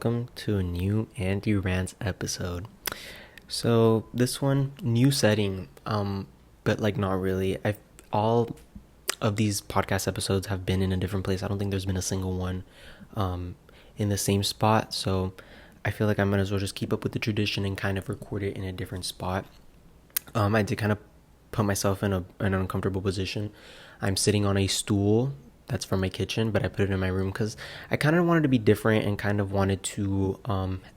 welcome to a new anti-rants episode. So this one, new setting, but like not really. All of these podcast episodes have been in a different place. I don't think there's been a single one in the same spot. So I feel like I might as well just keep up with the tradition and kind of record it in a different spot. I did kind of put myself in an uncomfortable position. I'm sitting on a stool that's from my kitchen, but I put it in my room because I kind of wanted to be different and kind of wanted to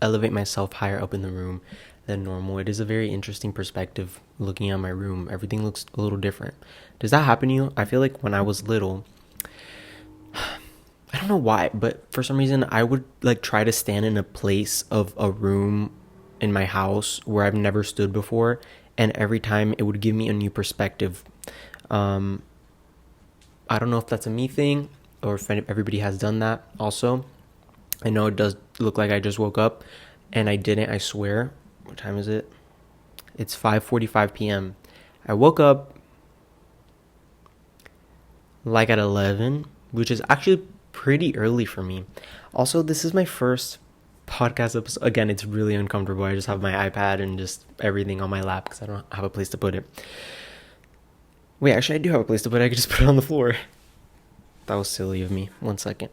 elevate myself higher up in the room than normal. It is a very interesting perspective looking at my room. Everything looks a little different. Does that happen to you? I feel like when I was little, I don't know why, but for some reason I would like try to stand in a place of a room in my house where I've never stood before, and every time it would give me a new perspective. I don't know if that's a me thing or if everybody has done that also. I know it does look like I just woke up, and I didn't, I swear. What time is it? It's 5:45 p.m. I woke up like at 11, which is actually pretty early for me. Also, this is my first podcast episode. Again, it's really uncomfortable. I just have my iPad and just everything on my lap because I don't have a place to put it. Wait, actually, I do have a place to put it. I could just put it on the floor. That was silly of me. 1 second.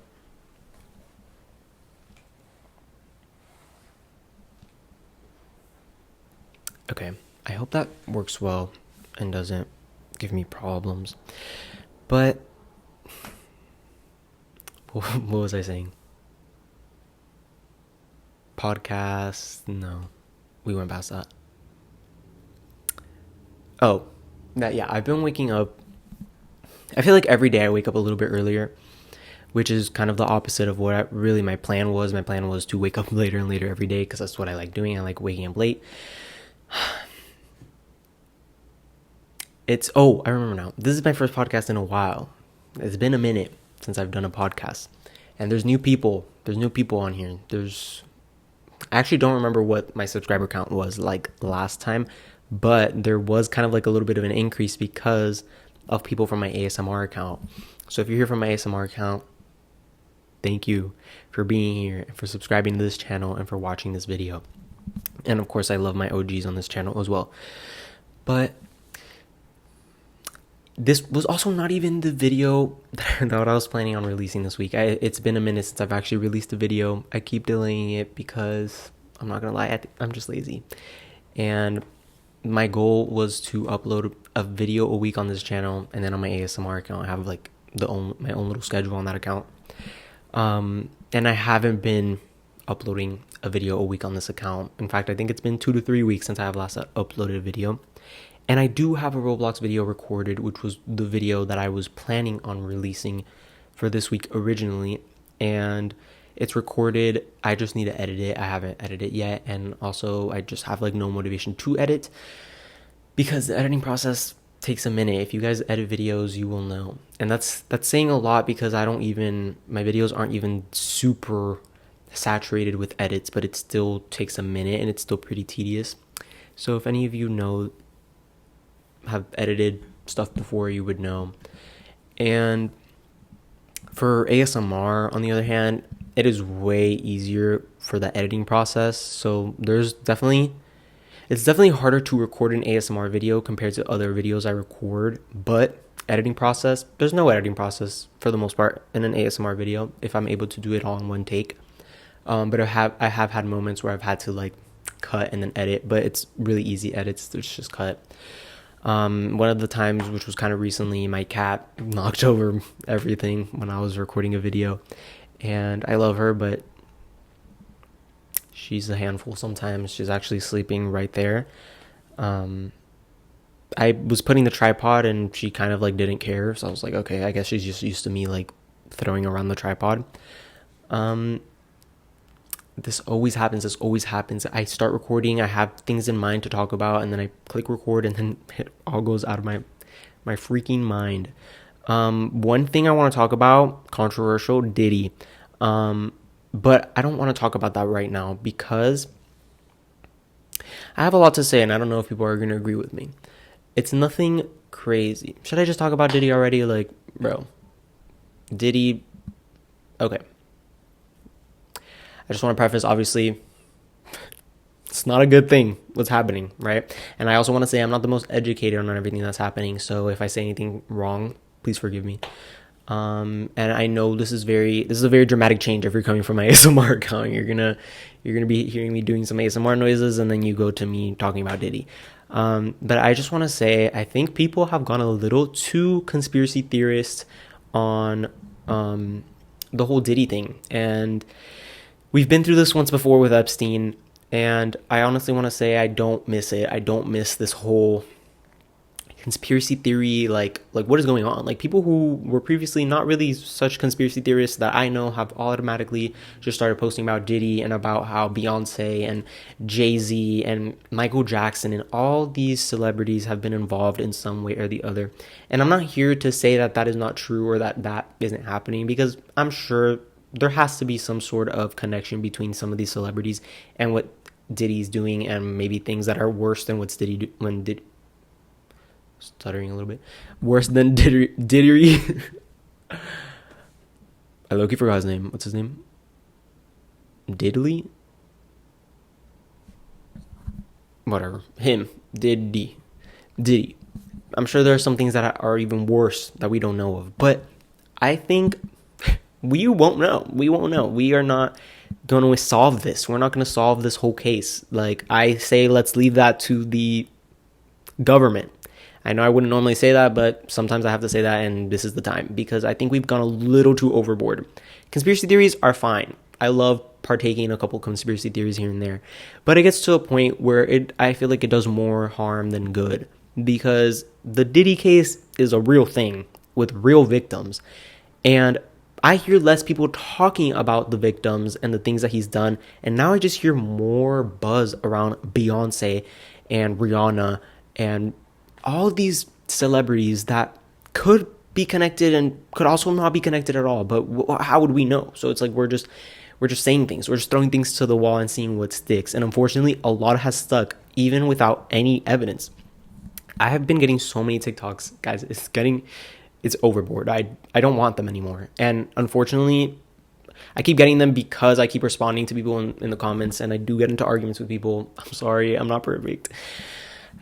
Okay, I hope that works well and doesn't give me problems. But what was I saying? Podcast? No, we went past that. Oh, yeah, I've been waking up. I feel like every day I wake up a little bit earlier, which is kind of the opposite of what my plan was. My plan was to wake up later and later every day because that's what I like doing. I like waking up late. I remember now. This is my first podcast in a while. It's been a minute since I've done a podcast. And there's new people. There's new people on here. I actually don't remember what my subscriber count was like last time, but there was kind of like a little bit of an increase because of people from my ASMR account. So if you're here from my ASMR account, thank you for being here and for subscribing to this channel and for watching this video. And of course, I love my OGs on this channel as well. But this was also not even the video that I was planning on releasing this week. It's been a minute since I've actually released a video. I keep delaying it because I'm not going to lie, I'm just lazy. And my goal was to upload a video a week on this channel, and then on my ASMR account, I have like my own little schedule on that account. And I haven't been uploading a video a week on this account. In fact, I think it's been 2 to 3 weeks since I have last uploaded a video. And I do have a Roblox video recorded, which was the video that I was planning on releasing for this week originally. And it's recorded. I just need to edit it. I haven't edited it yet. And also, I just have like no motivation to edit because the editing process takes a minute. If you guys edit videos, you will know. And that's saying a lot because my videos aren't even super saturated with edits, but it still takes a minute and it's still pretty tedious. So if any of you have edited stuff before, you would know. And for ASMR, on the other hand, it is way easier for the editing process. So it's definitely harder to record an ASMR video compared to other videos I record, but there's no editing process for the most part in an ASMR video if I'm able to do it all in one take. But I have had moments where I've had to like cut and then edit, but it's really easy edits. It's just cut. One of the times, which was kind of recently, my cat knocked over everything when I was recording a video, and I love her, but she's a handful sometimes. She's actually sleeping right there. I was putting the tripod and she kind of like didn't care, so I was like, okay, I guess she's just used to me like throwing around the tripod. This always happens. I start recording, I have things in mind to talk about, and then I click record, and then it all goes out of my freaking mind. One thing I want to talk about, controversial, Diddy. But I don't want to talk about that right now because I have a lot to say, and I don't know if people are going to agree with me. It's nothing crazy. Should I just talk about Diddy already? Like, bro, Diddy, okay. I just want to preface, obviously, it's not a good thing what's happening, right? And I also want to say I'm not the most educated on everything that's happening, so if I say anything wrong, please forgive me. And I know this is a very dramatic change. If you're coming from my ASMR account, you're gonna be hearing me doing some ASMR noises, and then you go to me talking about Diddy. But I just want to say I think people have gone a little too conspiracy theorist on the whole Diddy thing, and we've been through this once before with Epstein. And I honestly want to say I don't miss it. I don't miss this whole conspiracy theory, like what is going on? Like, people who were previously not really such conspiracy theorists that I know have automatically just started posting about Diddy and about how Beyonce and Jay-Z and Michael Jackson and all these celebrities have been involved in some way or the other. And I'm not here to say that that is not true or that that isn't happening, because I'm sure there has to be some sort of connection between some of these celebrities and what Diddy's doing, and maybe things that are worse than what's Diddy stuttering a little bit, worse than Diddy. I low-key forgot his name. What's his name? Diddley? Whatever. Him. Diddy. I'm sure there are some things that are even worse that we don't know of, but I think we won't know. We are not going to solve this. We're not going to solve this whole case. Like, I say, let's leave that to the government. I know I wouldn't normally say that, but sometimes I have to say that, and this is the time, because I think we've gone a little too overboard. Conspiracy theories are fine. I love partaking in a couple conspiracy theories here and there, but it gets to a point where I feel like it does more harm than good, because the Diddy case is a real thing with real victims, and I hear less people talking about the victims and the things that he's done, and now I just hear more buzz around Beyonce and Rihanna and all these celebrities that could be connected and could also not be connected at all. But how would we know? So it's like we're just saying things. We're just throwing things to the wall and seeing what sticks. And unfortunately, a lot has stuck, even without any evidence. I have been getting so many TikToks, guys. It's overboard. I don't want them anymore. And unfortunately, I keep getting them because I keep responding to people in the comments, and I do get into arguments with people. I'm sorry, I'm not perfect.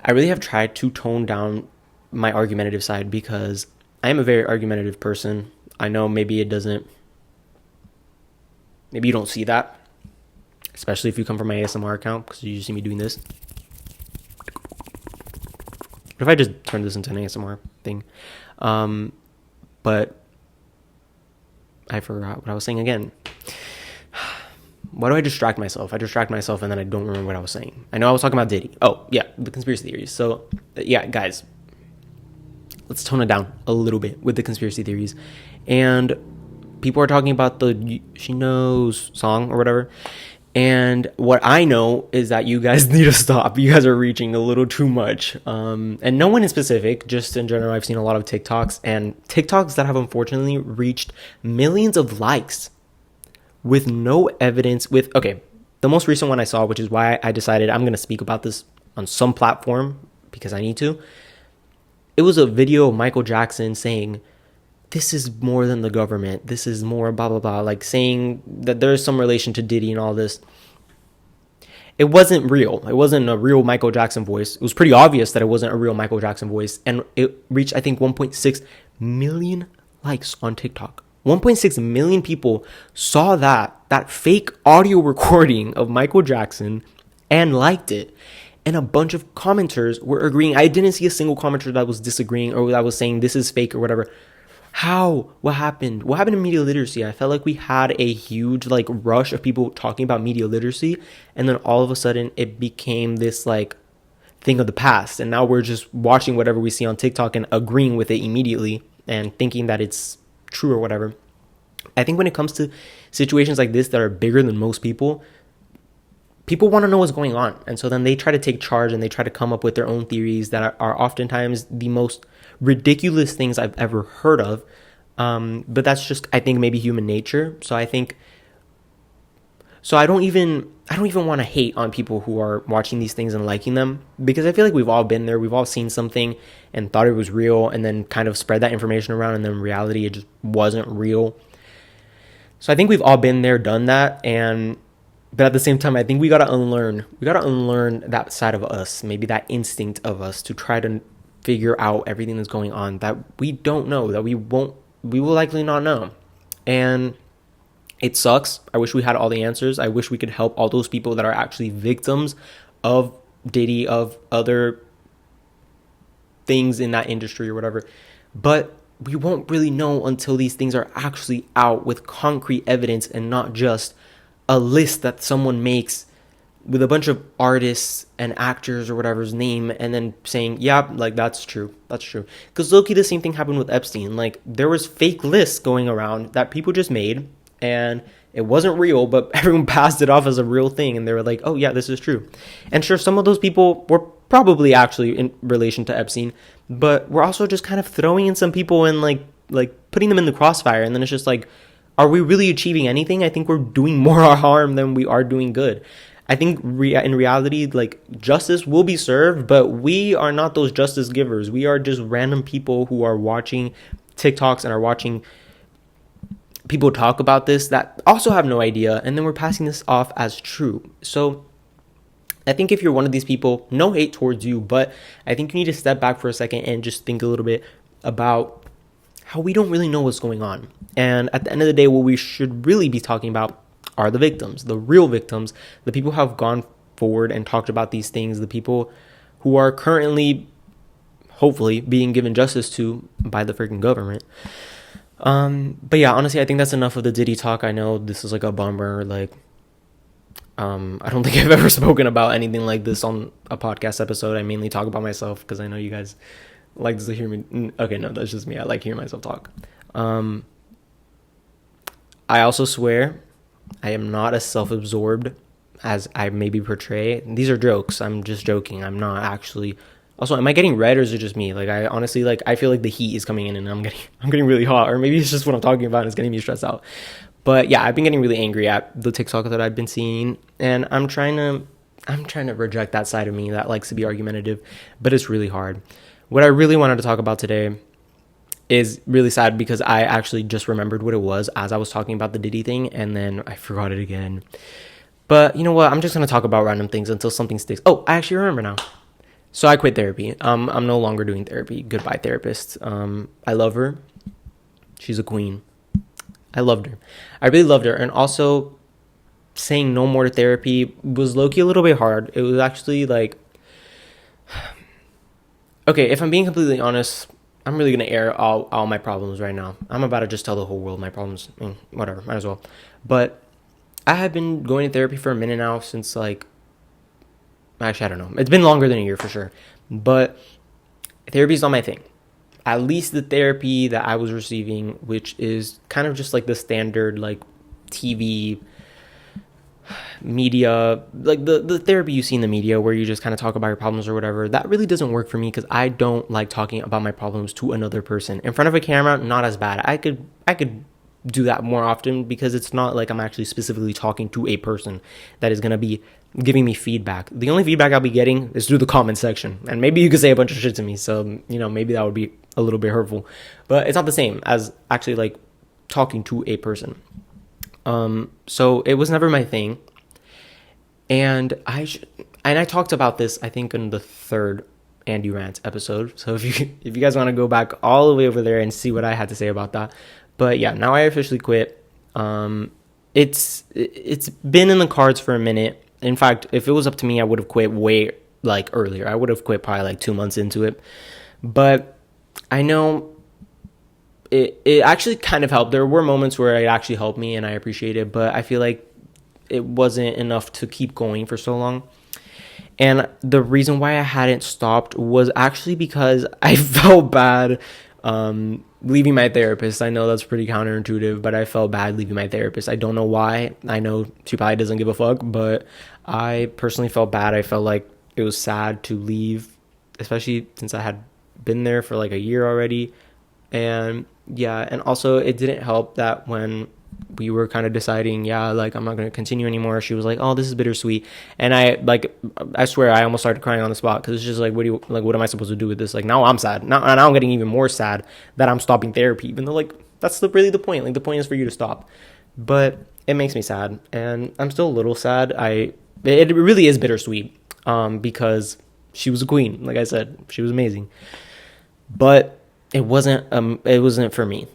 I really have tried to tone down my argumentative side, because I am a very argumentative person. I know maybe you don't see that, especially if you come from my ASMR account, because you just see me doing this. What if I just turn this into an ASMR thing? But I forgot what I was saying again. Why do I distract myself? I distract myself and then I don't remember what I was saying. I know I was talking about Diddy. Oh, yeah, the conspiracy theories. So, yeah, guys, let's tone it down a little bit with the conspiracy theories. And people are talking about the She Knows song or whatever. And what I know is that you guys need to stop. You guys are reaching a little too much. And no one in specific, just in general, I've seen a lot of TikToks that have unfortunately reached millions of likes with no evidence. The most recent one I saw, which is why I decided I'm going to speak about this on some platform, because I need to. It was a video of Michael Jackson saying, this is more than the government. This is more blah, blah, blah. Like, saying that there's some relation to Diddy and all this. It wasn't real. It wasn't a real Michael Jackson voice. It was pretty obvious that it wasn't a real Michael Jackson voice. And it reached, I think, 1.6 million likes on TikTok. 1.6 million people saw that fake audio recording of Michael Jackson and liked it. And a bunch of commenters were agreeing. I didn't see a single commenter that was disagreeing or that was saying this is fake or whatever. How? What happened? What happened to media literacy? I felt like we had a huge rush of people talking about media literacy, and then all of a sudden it became this thing of the past, and now we're just watching whatever we see on TikTok and agreeing with it immediately and thinking that it's true or whatever. I think when it comes to situations like this that are bigger than most people want to know what's going on, and so then they try to take charge and they try to come up with their own theories that are oftentimes the most ridiculous things I've ever heard of. But that's just, I think, maybe human nature. So I don't even want to hate on people who are watching these things and liking them, because I feel like we've all been there. We've all seen something and thought it was real and then kind of spread that information around, and then in reality it just wasn't real. So I think we've all been there, done that, and But at the same time, I think we gotta unlearn that side of us, maybe that instinct of us to try to figure out everything that's going on that we don't know, that we will likely not know. And it sucks. I wish we had all the answers. I wish we could help all those people that are actually victims of Diddy, of other things in that industry or whatever. But we won't really know until these things are actually out with concrete evidence and not just a list that someone makes with a bunch of artists and actors or whatever's name and then saying, yeah, like that's true. That's true. Because low-key, the same thing happened with Epstein. Like there was fake lists going around that people just made and it wasn't real, but everyone passed it off as a real thing. And they were like, oh yeah, this is true. And sure, some of those people were probably actually in relation to Epstein, but we're also just kind of throwing in some people and like putting them in the crossfire. And then it's just like, are we really achieving anything? I think we're doing more harm than we are doing good. I think in reality, like justice will be served, but we are not those justice givers. We are just random people who are watching TikToks and are watching people talk about this that also have no idea. And then we're passing this off as true. So I think if you're one of these people, no hate towards you, but I think you need to step back for a second and just think a little bit about how we don't really know what's going on. And at the end of the day, what we should really be talking about are the victims, the real victims, the people who have gone forward and talked about these things, the people who are currently, hopefully, being given justice to by the freaking government. But yeah, honestly, I think that's enough of the Diddy talk. I know this is like a bummer. Like, I don't think I've ever spoken about anything like this on a podcast episode. I mainly talk about myself because I know you guys like to hear me. Okay, no, that's just me. I like hearing myself talk. I also swear I am not as self-absorbed as I maybe portray. These are jokes. I'm just joking. I'm not actually. Also, am I getting red or is it just me? Like, I honestly, like, I feel like the heat is coming in and I'm getting really hot, or maybe it's just what I'm talking about and it's getting me stressed out. But yeah, I've been getting really angry at the TikTok that I've been seeing, and I'm trying to reject that side of me that likes to be argumentative, but it's really hard. What I really wanted to talk about today is really sad because I actually just remembered what it was as I was talking about the Diddy thing, and then I forgot it again. But you know what? I'm just going to talk about random things until something sticks. Oh, I actually remember now. So I quit therapy. I'm no longer doing therapy. Goodbye, therapist. I love her. She's a queen. I loved her. I really loved her. And also, saying no more to therapy was low-key a little bit hard. It was actually like... Okay, if I'm being completely honest, I'm really going to air all my problems right now. I'm about to just tell the whole world my problems. Whatever, might as well. But I have been going to therapy for a minute now since like... Actually, I don't know. It's been longer than a year for sure. But therapy is not my thing. At least the therapy that I was receiving, which is kind of just like the standard like TV media, like the therapy you see in the media where you just kind of talk about your problems or whatever, that really doesn't work for me because I don't like talking about my problems to another person. In front of a camera, not as bad. I could do that more often because it's not like I'm actually specifically talking to a person that is going to be giving me feedback. The only feedback I'll be getting is through the comment section, and maybe you could say a bunch of shit to me, so you know, maybe that would be a little bit hurtful, but it's not the same as actually like talking to a person. So it was never my thing, and I talked about this I think in the third Andy Rants episode, so if you guys want to go back all the way over there and see what I had to say about that. But yeah, now I officially quit. It's been in the cards for a minute. In fact, if it was up to me, I would have quit way like earlier. I would have quit probably like 2 months into it. But I know it actually kind of helped. There were moments where it actually helped me and I appreciate it, but I feel like it wasn't enough to keep going for so long. And the reason why I hadn't stopped was actually because I felt bad leaving my therapist. I know that's pretty counterintuitive, but I felt bad leaving my therapist. I don't know why. I know she probably doesn't give a fuck, but I personally felt bad. I felt like it was sad to leave, especially since I had been there for like a year already. And yeah, and also it didn't help that when we were kind of deciding, yeah, like I'm not going to continue anymore, she was like, oh, this is bittersweet. And I swear I almost started crying on the spot because it's just like, what am I supposed to do with this? Like now I'm sad. Now I'm getting even more sad that I'm stopping therapy, even though like that's really the point. Like the point is for you to stop. But it makes me sad, and I'm still a little sad. It really is bittersweet, because she was a queen. Like I said, she was amazing, but it wasn't for me.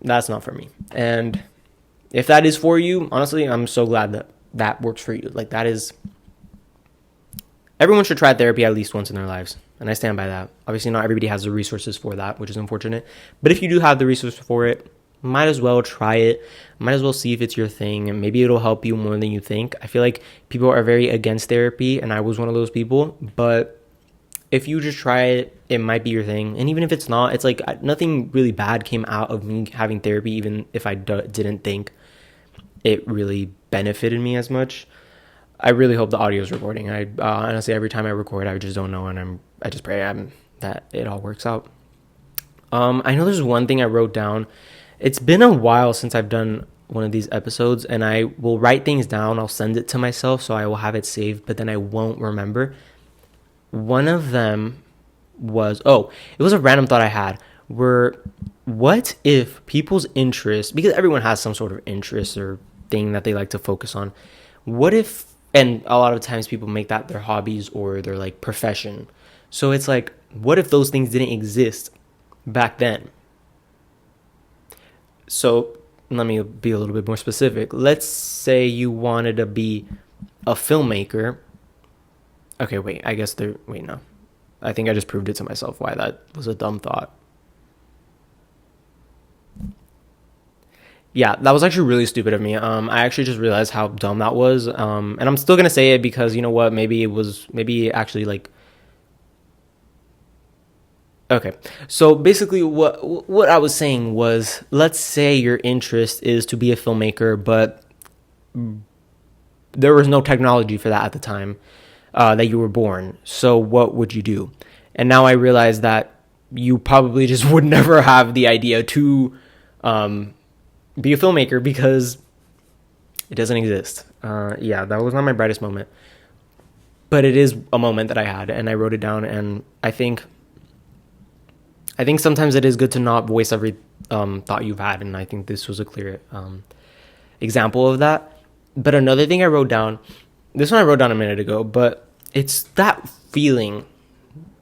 That's not for me. And if that is for you, honestly, I'm so glad that that works for you. Like, that is, everyone should try therapy at least once in their lives, and I stand by that. Obviously, not everybody has the resources for that, which is unfortunate, but if you do have the resources for it, might as well try it. Might as well see if it's your thing, and maybe it'll help you more than you think. I feel like people are very against therapy, and I was one of those people, but if you just try it, it might be your thing. And even if it's not, it's like nothing really bad came out of me having therapy, even if I didn't think it really benefited me as much. I really hope the audio is recording. I honestly, every time I record, I just don't know, and I just pray that it all works out. I know there's one thing I wrote down. It's been a while since I've done one of these episodes, and I will write things down. I'll send it to myself, so I will have it saved, but then I won't remember. One of them was, it was a random thought I had, what if people's interest, because everyone has some sort of interest or thing that they like to focus on, what if, and a lot of times people make that their hobbies or their like profession. So it's like, what if those things didn't exist back then? So let me be a little bit more specific. Let's say you wanted to be a filmmaker. Okay, wait, no. I think I just proved it to myself why that was a dumb thought. Yeah, that was actually really stupid of me. I actually just realized how dumb that was. And I'm still gonna say it because you know what? Maybe actually like. Okay, so basically what I was saying was, let's say your interest is to be a filmmaker, but there was no technology for that at the time that you were born. So what would you do? And now I realize that you probably just would never have the idea to be a filmmaker because it doesn't exist. Yeah, that was not my brightest moment, but it is a moment that I had, and I wrote it down. And I think sometimes it is good to not voice every thought you've had, and I think this was a clear example of that. But another thing I wrote down, this one I wrote down a minute ago, but it's that feeling.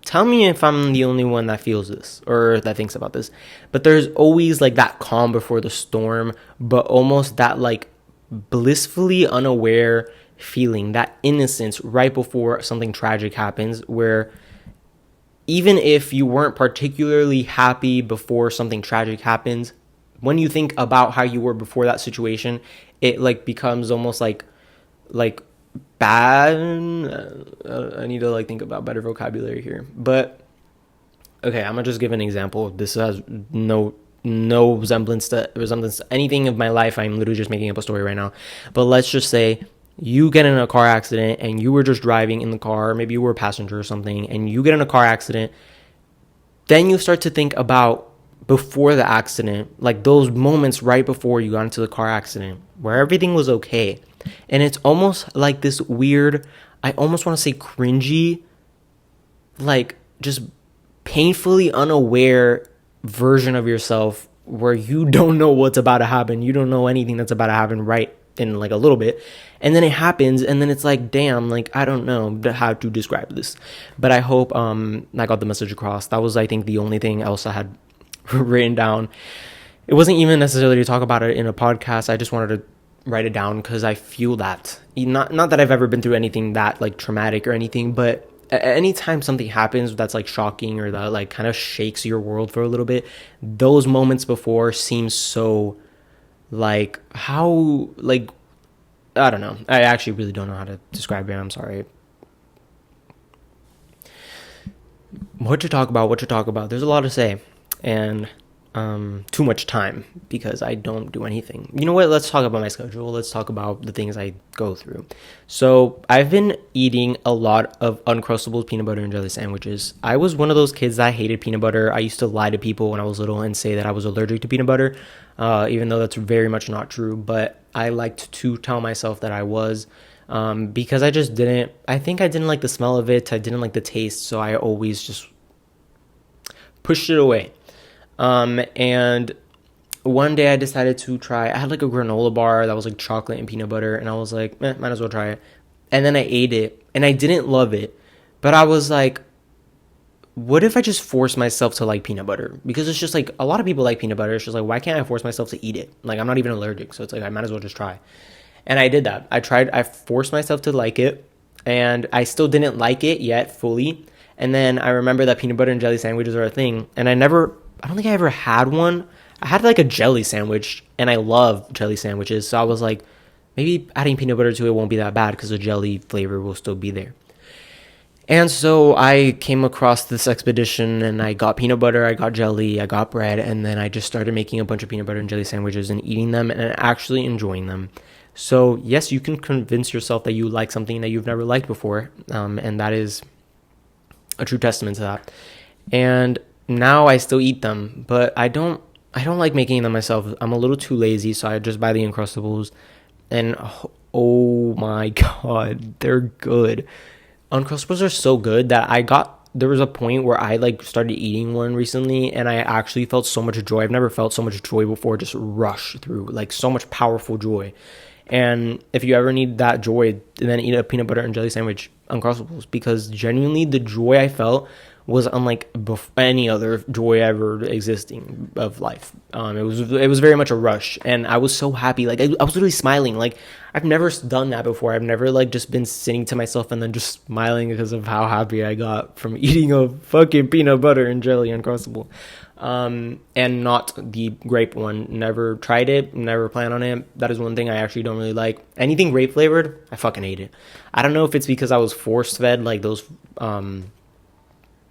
Tell me if I'm the only one that feels this or that thinks about this, but there's always like that calm before the storm, but almost that like blissfully unaware feeling, that innocence right before something tragic happens, where even if you weren't particularly happy before something tragic happens, when you think about how you were before that situation, it like becomes almost like bad. I need to like think about better vocabulary here, but okay, I'm gonna just give an example. This has no resemblance to anything of my life. I'm literally just making up a story right now, but let's just say you get in a car accident and you were just driving in the car, maybe you were a passenger or something, and you get in a car accident. Then you start to think about before the accident, like those moments right before you got into the car accident where everything was okay. And it's almost like this weird, I almost want to say cringy, like just painfully unaware version of yourself where you don't know what's about to happen. You don't know anything that's about to happen right in like a little bit. And then it happens, and then it's like, damn, like I don't know how to describe this. But I hope I got the message across. That was, I think, the only thing else I had written down. It wasn't even necessarily to talk about it in a podcast. I just wanted to write it down because I feel that. Not that I've ever been through anything that like traumatic or anything, but anytime something happens that's like shocking or that like kind of shakes your world for a little bit, those moments before seem so like how like I don't know. I actually really don't know how to describe it. I'm sorry. What to talk about. There's a lot to say. And too much time because I don't do anything. You know what? Let's talk about my schedule. Let's talk about the things I go through. So I've been eating a lot of Uncrustables peanut butter and jelly sandwiches. I was one of those kids that hated peanut butter. I used to lie to people when I was little and say that I was allergic to peanut butter, even though that's very much not true. But I liked to tell myself that I was because I think I didn't like the smell of it. I didn't like the taste. So I always just pushed it away. And one day I decided to try. I had like a granola bar that was like chocolate and peanut butter, and I was like, might as well try it. And then I ate it, and I didn't love it, but I was like, what if I just force myself to like peanut butter? Because it's just like a lot of people like peanut butter. It's just like, why can't I force myself to eat it? Like, I'm not even allergic, so it's like I might as well just try. And I did that. I forced myself to like it, and I still didn't like it yet fully. And then I remember that peanut butter and jelly sandwiches are a thing, and I don't think I ever had one. I had like a jelly sandwich, and I love jelly sandwiches, so I was like, maybe adding peanut butter to it won't be that bad because the jelly flavor will still be there. And so I came across this expedition, and I got peanut butter, I got jelly, I got bread, and then I just started making a bunch of peanut butter and jelly sandwiches and eating them and actually enjoying them. So yes, you can convince yourself that you like something that you've never liked before, and that is a true testament to that. And now I still eat them, but I don't like making them myself. I'm a little too lazy, so I just buy the Uncrustables, and oh my god, they're good. Uncrustables are so good that there was a point where I like started eating one recently, and I actually felt so much joy. I've never felt so much joy before, just rush through, like so much powerful joy. And if you ever need that joy, then eat a peanut butter and jelly sandwich, Uncrustables, because genuinely the joy I felt was unlike any other joy ever existing of life. It was very much a rush, and I was so happy. Like I was literally smiling. Like I've never done that before. I've never like just been sitting to myself and then just smiling because of how happy I got from eating a fucking peanut butter and jelly Uncrustable. And not the grape one. Never tried it. Never plan on it. That is one thing I actually don't really like. Anything grape flavored, I fucking hate it. I don't know if it's because I was force fed like those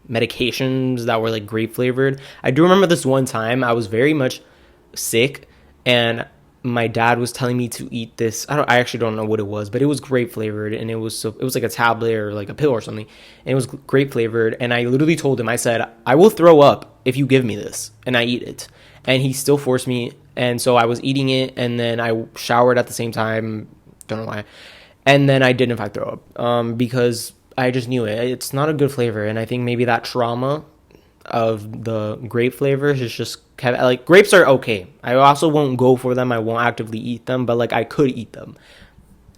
medications that were like grape flavored. I do remember this one time I was very much sick, and my dad was telling me to eat this. I actually don't know what it was, but it was grape flavored, and it was like a tablet or like a pill or something, and it was grape flavored. And I literally told him, I said, I will throw up if you give me this, and I eat it. And he still forced me, and so I was eating it, and then I showered at the same time. Don't know why. And then I did in fact throw up, because I just knew it. It's not a good flavor, and I think maybe that trauma of the grape flavors is just like, grapes are okay. I also won't go for them. I won't actively eat them, but like I could eat them.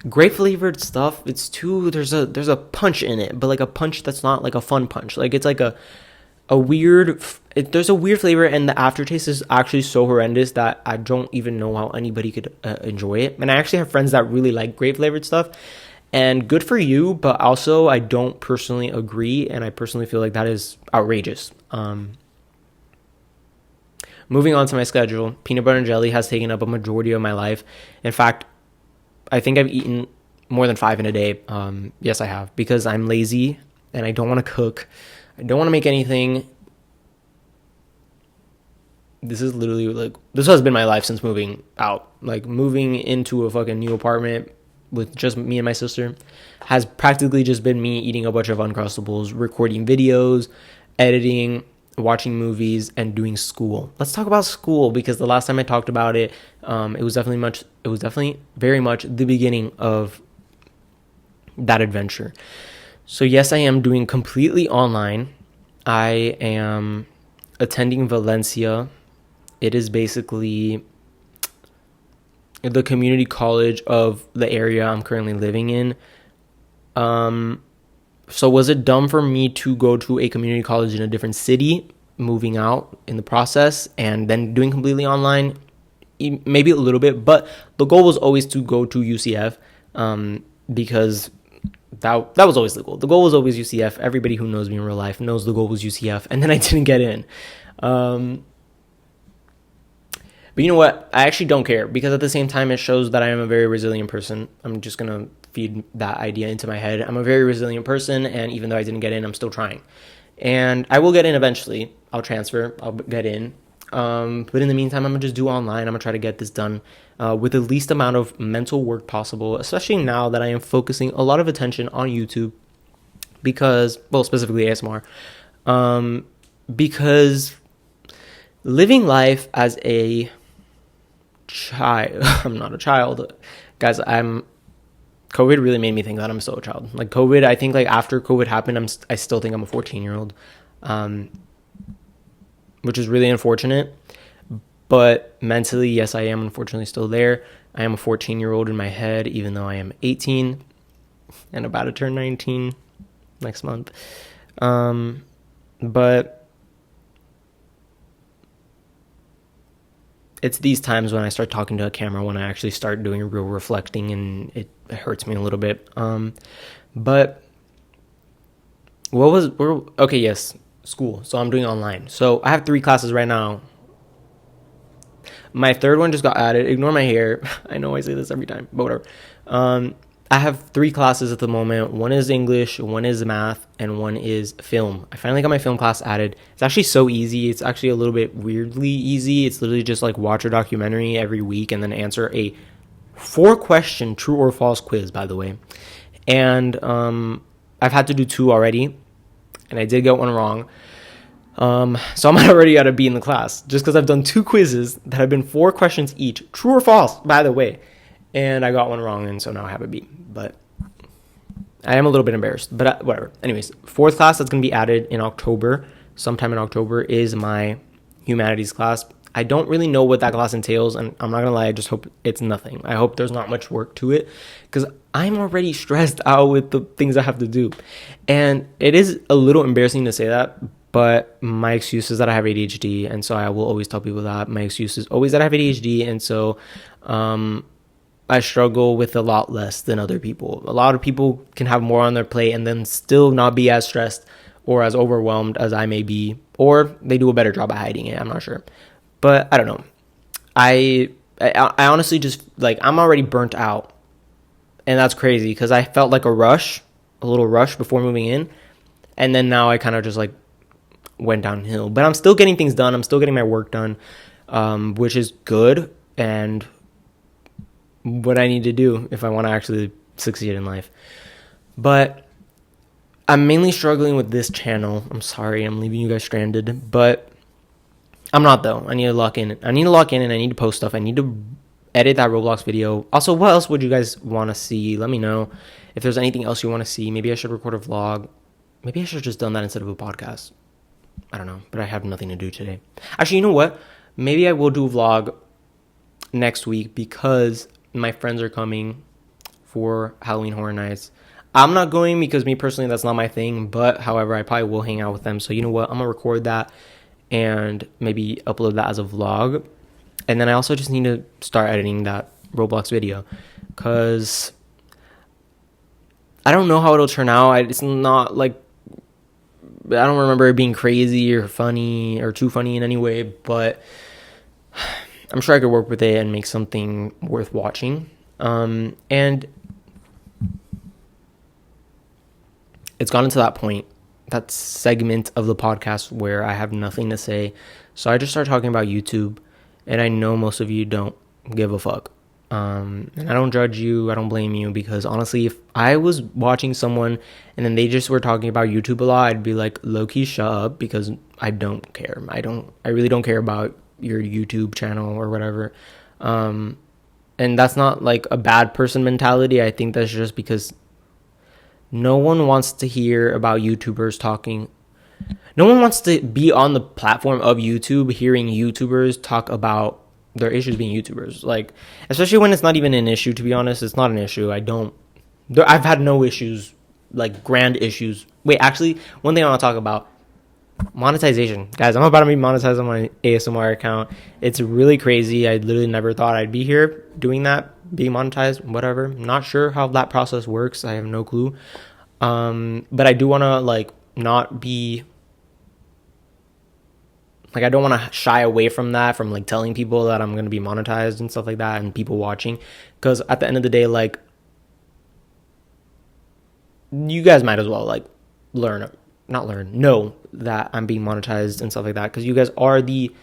Grape flavored stuff, it's too, there's a punch in it, but like a punch that's not like a fun punch. Like it's like there's a weird flavor, and the aftertaste is actually so horrendous that I don't even know how anybody could enjoy it. And I actually have friends that really like grape flavored stuff. And good for you, but also I don't personally agree, and I personally feel like that is outrageous. Moving on to my schedule, peanut butter and jelly has taken up a majority of my life. In fact, I think I've eaten more than 5 in a day. Yes, I have, because I'm lazy and I don't want to cook. I don't want to make anything. This is literally like, this has been my life since moving out. Like moving into a fucking new apartment with just me and my sister has practically just been me eating a bunch of Uncrustables, recording videos, editing, watching movies, and doing school. Let's talk about school, because the last time I talked about it, it was definitely very much the beginning of that adventure. So yes, I am doing completely online. I am attending Valencia. It is basically the community college of the area I'm currently living in. So was it dumb for me to go to a community college in a different city, moving out in the process, and then doing completely online? Maybe a little bit, but the goal was always to go to UCF, because that was always the goal. The goal was always UCF. Everybody who knows me in real life knows the goal was UCF, and then I didn't get in. But you know what? I actually don't care, because at the same time, it shows that I am a very resilient person. I'm just going to feed that idea into my head. I'm a very resilient person, and even though I didn't get in, I'm still trying. And I will get in eventually. I'll transfer. I'll get in. But in the meantime, I'm going to just do online. I'm going to try to get this done with the least amount of mental work possible, especially now that I am focusing a lot of attention on YouTube because, well, specifically ASMR, because living life as a child, I'm not a child, guys. COVID really made me think that I'm still a child. Like COVID, I think like after COVID happened, I still think I'm a 14-year-old, which is really unfortunate. But mentally, yes, I am unfortunately still there. I am a 14-year-old in my head, even though I am 18 and about to turn 19 next month. But it's these times when I start talking to a camera, when I actually start doing real reflecting, and it hurts me a little bit. But okay, yes, school. So I'm doing online. So I have 3 classes right now. My third one just got added. Ignore my hair. I know I say this every time, but whatever. I have 3 classes at the moment. One is English, one is math, and one is film. I finally got my film class added. It's actually so easy. It's actually a little bit weirdly easy. It's literally just like watch a documentary every week and then answer a 4-question true or false quiz, by the way. And I've had to do 2 already, and I did get one wrong. So I'm already at a B in the class just because I've done 2 quizzes that have been 4 questions each, true or false, by the way, and I got one wrong, and so now I have a B. But I am a little bit embarrassed, but whatever. Anyways, 4th class that's going to be added in October, sometime in October, is my humanities class. I don't really know what that class entails, and I'm not gonna lie, I just hope it's nothing. I hope there's not much work to it, because I'm already stressed out with the things I have to do. And it is a little embarrassing to say that, but my excuse is that I have ADHD, and so I will always tell people that. My excuse is always that I have ADHD, and so I struggle with a lot less than other people. A lot of people can have more on their plate and then still not be as stressed or as overwhelmed as I may be, or they do a better job at hiding it. I'm not sure. But I don't know. I honestly just, like, I'm already burnt out. And that's crazy because I felt like a little rush before moving in. And then now I kind of just, like, went downhill. But I'm still getting things done. I'm still getting my work done, which is good and what I need to do if I want to actually succeed in life. But I'm mainly struggling with this channel. I'm sorry, I'm leaving you guys stranded, but I'm not, though. I need to lock in. And I need to post stuff. I need to edit that Roblox video. Also, what else would you guys want to see? Let me know if there's anything else you want to see. Maybe I should record a vlog. Maybe I should have just done that instead of a podcast. I don't know, but I have nothing to do today. Actually, you know what? Maybe I will do a vlog next week because my friends are coming for Halloween Horror Nights. I'm not going because me personally, that's not my thing. But however, I probably will hang out with them. So you know what? I'm going to record that and maybe upload that as a vlog. And then I also just need to start editing that Roblox video because I don't know how it'll turn out. It's not like, I don't remember it being crazy or funny or too funny in any way, but I'm sure I could work with it and make something worth watching. And it's gotten to that point, that segment of the podcast where I have nothing to say. So I just started talking about YouTube, and I know most of you don't give a fuck. And I don't judge you. I don't blame you, because honestly, if I was watching someone and then they just were talking about YouTube a lot, I'd be like, low-key, shut up, because I don't care. I really don't care about your YouTube channel or whatever. And that's not like a bad person mentality. I think that's just because no one wants to hear about YouTubers talking. No one wants to be on the platform of YouTube hearing YouTubers talk about their issues being YouTubers. Like, especially when it's not even an issue, to be honest. It's not an issue. I've had no issues, like grand issues. Wait, actually, one thing I want to talk about, monetization. Guys, I'm about to be monetized on my ASMR account. It's really crazy. I literally never thought I'd be here doing that, being monetized, whatever. Not sure how that process works. I have no clue. But I do want to, like, not be, like, I don't want to shy away from that, from like telling people that I'm going to be monetized and stuff like that, and people watching, because at the end of the day, like, you guys might as well like know that I'm being monetized and stuff like that, because you guys are the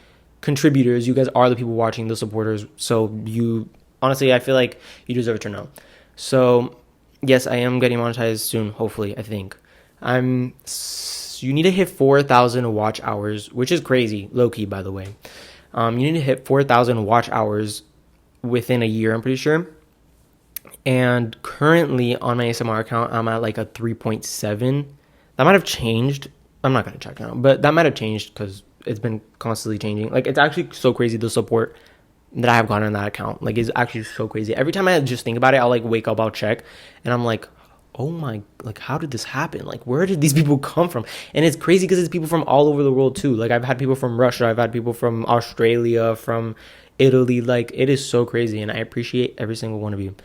contributors, you guys are the people watching, the supporters. So you, honestly, I feel like you deserve to know. So yes, I am getting monetized soon, hopefully. I think you need to hit 4,000 watch hours, which is crazy, low-key, by the way. You need to hit 4,000 watch hours within a year, I'm pretty sure. And currently on my ASMR account, I'm at like a 3.7. That might have changed. I'm not going to check now, but that might have changed because it's been constantly changing. Like, it's actually so crazy, the support that I have gotten on that account. Like, it's actually so crazy. Every time I just think about it, I'll like wake up, I'll check, and I'm like, oh my, like, how did this happen? Like, where did these people come from? And it's crazy because it's people from all over the world too. Like, I've had people from Russia, I've had people from Australia, from Italy. Like, it is so crazy, and I appreciate every single one of you.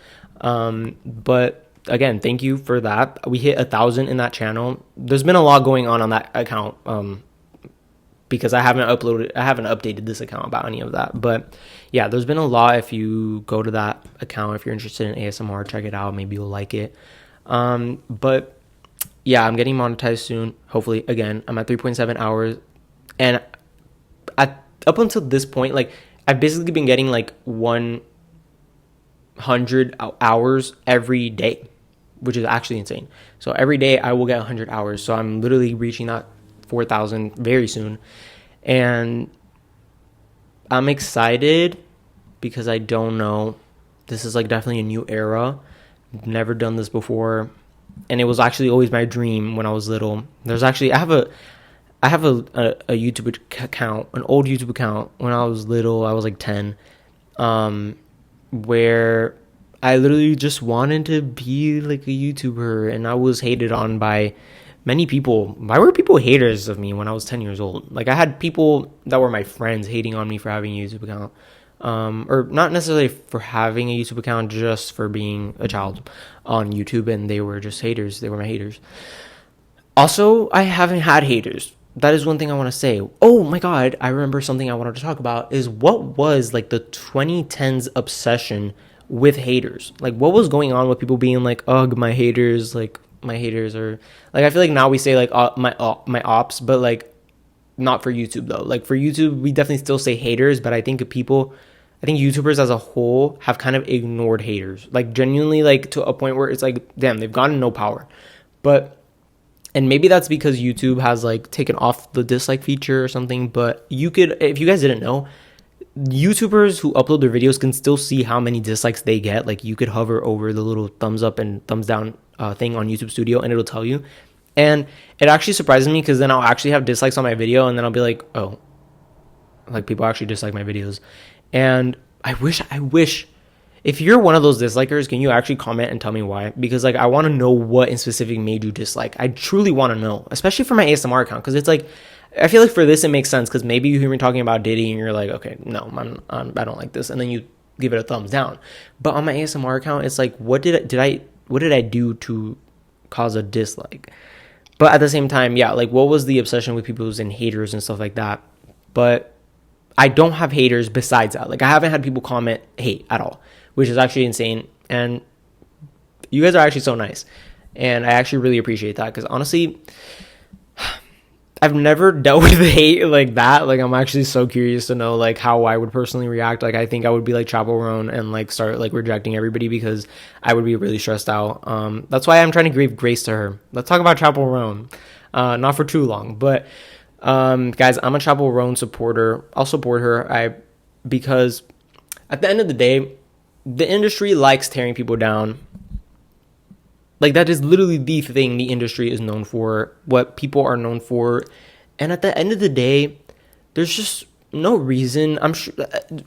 But again, thank you for that. We hit 1,000 in that channel. There's been a lot going on that account, because I haven't updated this account about any of that. But yeah, there's been a lot. If you go to that account, if you're interested in ASMR, check it out. Maybe you'll like it. But yeah, I'm getting monetized soon. Hopefully, again, I'm at 3.7 hours. And up until this point, like, I've basically been getting like 100 hours every day, which is actually insane. So every day I will get 100 hours. So I'm literally reaching that 4,000 very soon. And I'm excited because I don't know. This is like definitely a new era. Never done this before, and it was actually always my dream when I was little. There's actually I have a YouTube account, an old YouTube account when I was little. I was like 10, where I literally just wanted to be like a YouTuber, and I was hated on by many people. Why were people haters of me when I was 10 years old? Like, I had people that were my friends hating on me for having a YouTube account. Or not necessarily for having a YouTube account, just for being a child on YouTube, and they were just haters. They were my haters. Also, I haven't had haters. That is one thing I want to say. Oh my god, I remember something I wanted to talk about is what was like the 2010s obsession with haters. Like, what was going on with people being like, ugh, my haters, like, my haters are like, I feel like now we say like my ops, but like not for YouTube though. Like, for YouTube, we definitely still say haters, but I think YouTubers as a whole have kind of ignored haters, like genuinely, like to a point where it's like, damn, they've gotten no power. And maybe that's because YouTube has like taken off the dislike feature or something. But you could, if you guys didn't know, YouTubers who upload their videos can still see how many dislikes they get. Like, you could hover over the little thumbs up and thumbs down thing on YouTube Studio, and it'll tell you. And it actually surprises me, because then I'll actually have dislikes on my video, and then I'll be like, oh, like, people actually dislike my videos. And I wish, if you're one of those dislikers, can you actually comment and tell me why? Because like, I want to know what in specific made you dislike. I truly want to know, especially for my ASMR account, because it's like, I feel like for this it makes sense, because maybe you hear me talking about Diddy and you're like, okay, no, I don't like this, and then you give it a thumbs down. But on my ASMR account, it's like, what did I do to cause a dislike? But at the same time, yeah, like, what was the obsession with people and haters and stuff like that? But I don't have haters besides that. Like, I haven't had people comment hate at all, which is actually insane. And you guys are actually so nice. And I actually really appreciate that, because honestly, I've never dealt with hate like that. Like, I'm actually so curious to know like how I would personally react. Like, I think I would be like Chappell Roan and like start like rejecting everybody, because I would be really stressed out. That's why I'm trying to give grace to her. Let's talk about Chappell Roan. Not for too long, but guys, I'm a Chappell Roan supporter. I'll support her. Because at the end of the day, the industry likes tearing people down. Like, that is literally the thing the industry is known for, what people are known for. And at the end of the day, there's just no reason. I'm sure,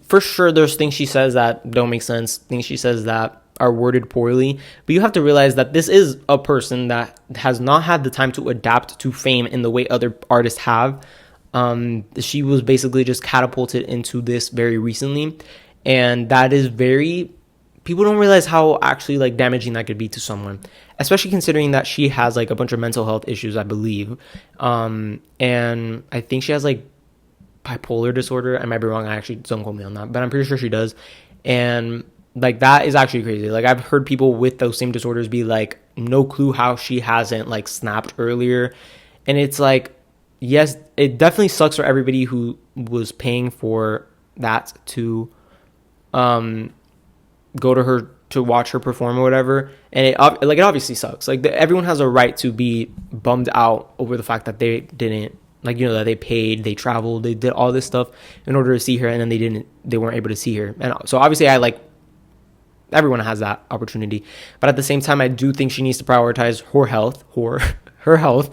for sure, there's things she says that don't make sense, things she says that are worded poorly. But you have to realize that this is a person that has not had the time to adapt to fame in the way other artists have. She was basically just catapulted into this very recently. And that is people don't realize how actually like damaging that could be to someone, especially considering that she has like a bunch of mental health issues, I believe. And I think she has like bipolar disorder. I might be wrong. I actually don't quote me on that, but I'm pretty sure she does. And like, that is actually crazy. Like, I've heard people with those same disorders be like, no clue how she hasn't like snapped earlier. And it's like, yes, it definitely sucks for everybody who was paying for that to go to her to watch her perform or whatever. And it obviously sucks. Like, everyone has a right to be bummed out over the fact that they didn't, like, you know, that they paid, they traveled, they did all this stuff in order to see her, and then they weren't able to see her. And so obviously everyone has that opportunity, but at the same time, I do think she needs to prioritize her health,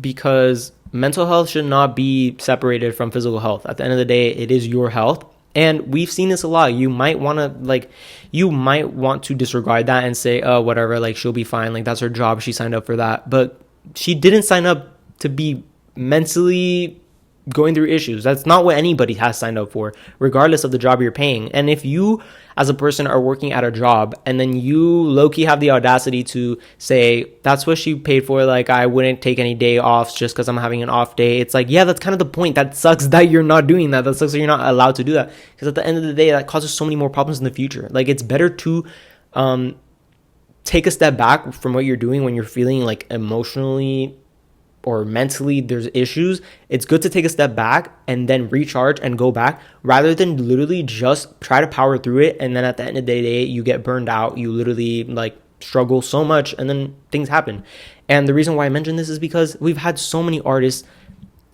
because mental health should not be separated from physical health. At the end of the day, it is your health. And we've seen this a lot. You might want to disregard that and say, oh, whatever, like she'll be fine. Like that's her job. She signed up for that. But she didn't sign up to be mentally going through issues. That's not what anybody has signed up for, regardless of the job you're paying. And if you as a person are working at a job and then you low-key have the audacity to say, that's what she paid for, like I wouldn't take any day off just because I'm having an off day. It's like, yeah, that's kind of the point. That sucks that you're not doing that. That sucks that you're not allowed to do that. Because at the end of the day, that causes so many more problems in the future. Like it's better to take a step back from what you're doing when you're feeling like emotionally or mentally there's issues. It's good to take a step back and then recharge and go back rather than literally just try to power through it. And then at the end of the day, you get burned out. You literally like struggle so much and then things happen. And the reason why I mention this is because we've had so many artists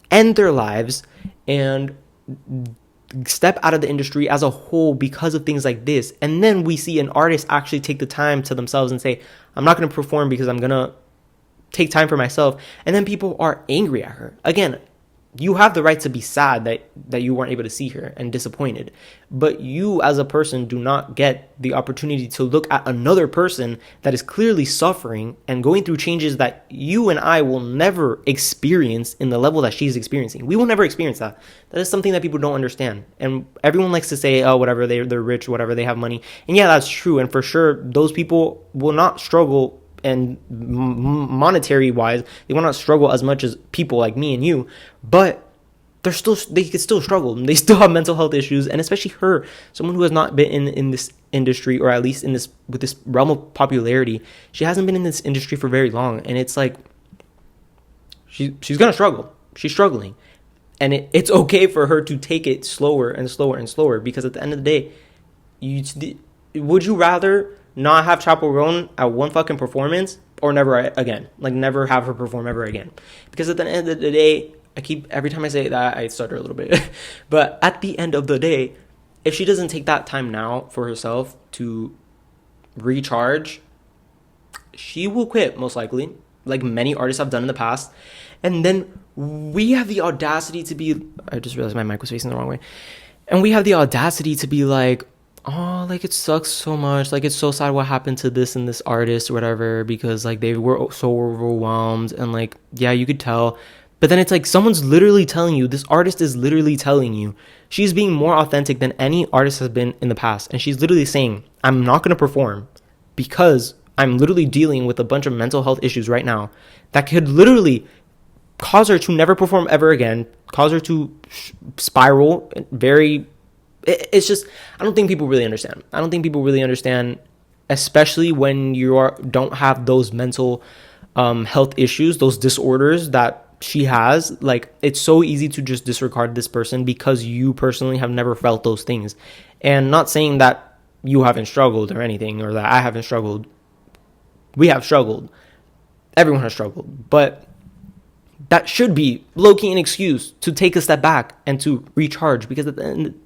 end their lives and step out of the industry as a whole because of things like this. And then we see an artist actually take the time to themselves and say, I'm not going to perform because I'm going to take time for myself. And then people are angry at her. Again, you have the right to be sad that you weren't able to see her and disappointed. But you as a person do not get the opportunity to look at another person that is clearly suffering and going through changes that you and I will never experience in the level that she's experiencing. We will never experience that. That is something that people don't understand. And everyone likes to say, oh, whatever, they're rich, whatever, they have money. And yeah, that's true. And for sure, those people will not struggle and monetary wise, they will not struggle as much as people like me and you, but they could still struggle. They still have mental health issues, and especially her, someone who has not been in this industry, or at least with this realm of popularity. She hasn't been in this industry for very long, and it's like she's gonna struggle. She's struggling, and it's okay for her to take it slower and slower and slower, because at the end of the day, would you rather not have Chappell Roan at one fucking performance or never again? Like never have her perform ever again. Because at the end of the day, every time I say that, I stutter a little bit. But at the end of the day, if she doesn't take that time now for herself to recharge, she will quit most likely, like many artists have done in the past. And then we have the audacity to be, I just realized my mic was facing the wrong way. And we have the audacity to be like, oh, like it sucks so much, like it's so sad what happened to this and this artist or whatever, because like they were so overwhelmed, and like, yeah, you could tell. But then it's like someone's literally telling you, this artist is literally telling you, she's being more authentic than any artist has been in the past, and she's literally saying, I'm not going to perform because I'm literally dealing with a bunch of mental health issues right now that could literally cause her to never perform ever again, cause her to spiral very. It's just, I don't think people really understand. Especially when you don't have those mental health issues, those disorders that she has. Like, it's so easy to just disregard this person because you personally have never felt those things. And not saying that you haven't struggled or anything, or that I haven't struggled. We have struggled. Everyone has struggled. But that should be low-key an excuse to take a step back and to recharge, because at the end,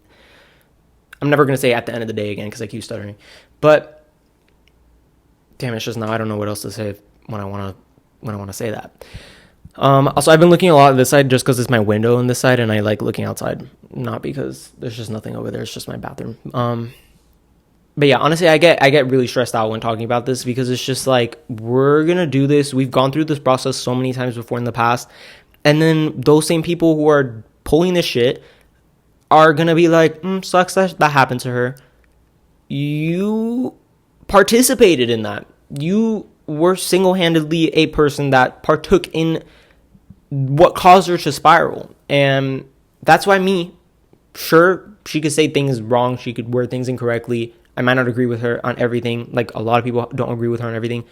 I'm never going to say at the end of the day again because I keep stuttering. But damn, it's just now I don't know what else to say when I want to say that. Also, I've been looking a lot at this side just because it's my window on this side, and I like looking outside, not because there's just nothing over there. It's just my bathroom. But yeah, honestly, I get really stressed out when talking about this, because it's just like, we're going to do this. We've gone through this process so many times before in the past. And then those same people who are pulling this shit are going to be like, sucks that happened to her. You participated in that. You were single-handedly a person that partook in what caused her to spiral. And that's why sure, she could say things wrong. She could word things incorrectly. I might not agree with her on everything. Like, a lot of people don't agree with her on everything.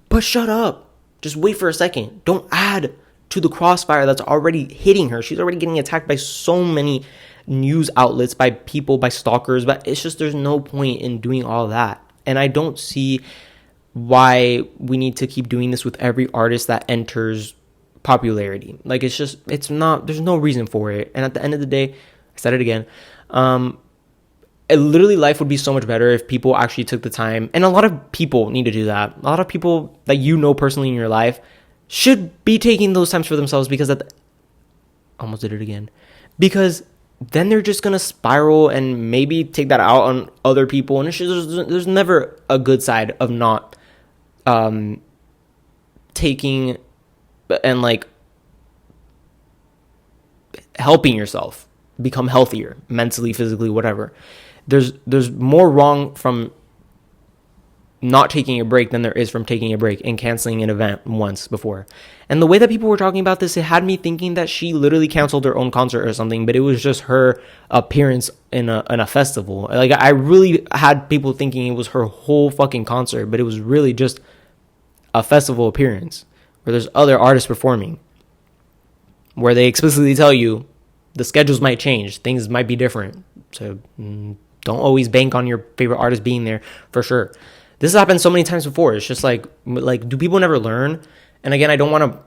But shut up. Just wait for a second. Don't add to the crossfire that's already hitting her. She's already getting attacked by so many news outlets, by people, by stalkers, but it's just, there's no point in doing all that. And I don't see why we need to keep doing this with every artist that enters popularity. Like, there's no reason for it. And at the end of the day, I said it again, literally life would be so much better if people actually took the time. And a lot of people need to do that. A lot of people that you know personally in your life should be taking those times for themselves, because almost did it again. Because then they're just gonna spiral and maybe take that out on other people. And it's just, there's never a good side of not taking and like helping yourself become healthier mentally, physically, whatever. There's more wrong from not taking a break than there is from taking a break and canceling an event once before. And the way that people were talking about this, it had me thinking that she literally canceled her own concert or something, but it was just her appearance in a festival. Like, I really had people thinking it was her whole fucking concert, but it was really just a festival appearance where there's other artists performing, where they explicitly tell you the schedules might change, things might be different. So don't always bank on your favorite artist being there for sure. This has happened so many times before. It's just like, do people never learn? And again, I don't want to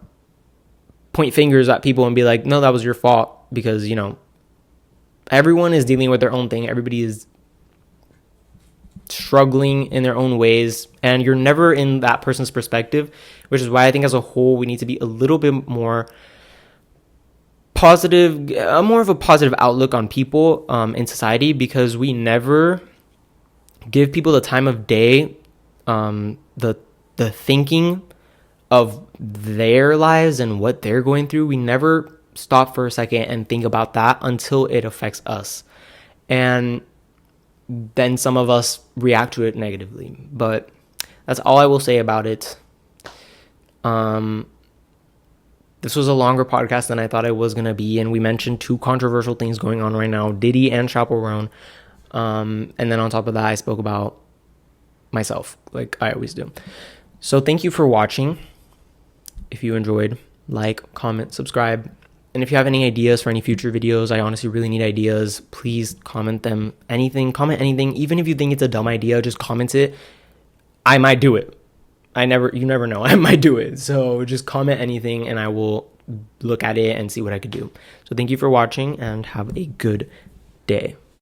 point fingers at people and be like, no, that was your fault, because, you know, everyone is dealing with their own thing. Everybody is struggling in their own ways, and you're never in that person's perspective, which is why I think as a whole, we need to be a little bit more positive, more of a positive outlook on people in society, because we never give people the time of day, the thinking of their lives and what they're going through. We never stop for a second and think about that until it affects us. And then some of us react to it negatively. But that's all I will say about it. This was a longer podcast than I thought it was going to be. And we mentioned two controversial things going on right now, Diddy and Chappell Roan. And then on top of that, I spoke about myself, like I always do. So thank you for watching. If you enjoyed, like, comment, subscribe. And if you have any ideas for any future videos, I honestly really need ideas. Please comment them. Comment anything. Even if you think it's a dumb idea, just comment it. I might do it. You never know. I might do it. So just comment anything and I will look at it and see what I could do. So thank you for watching and have a good day.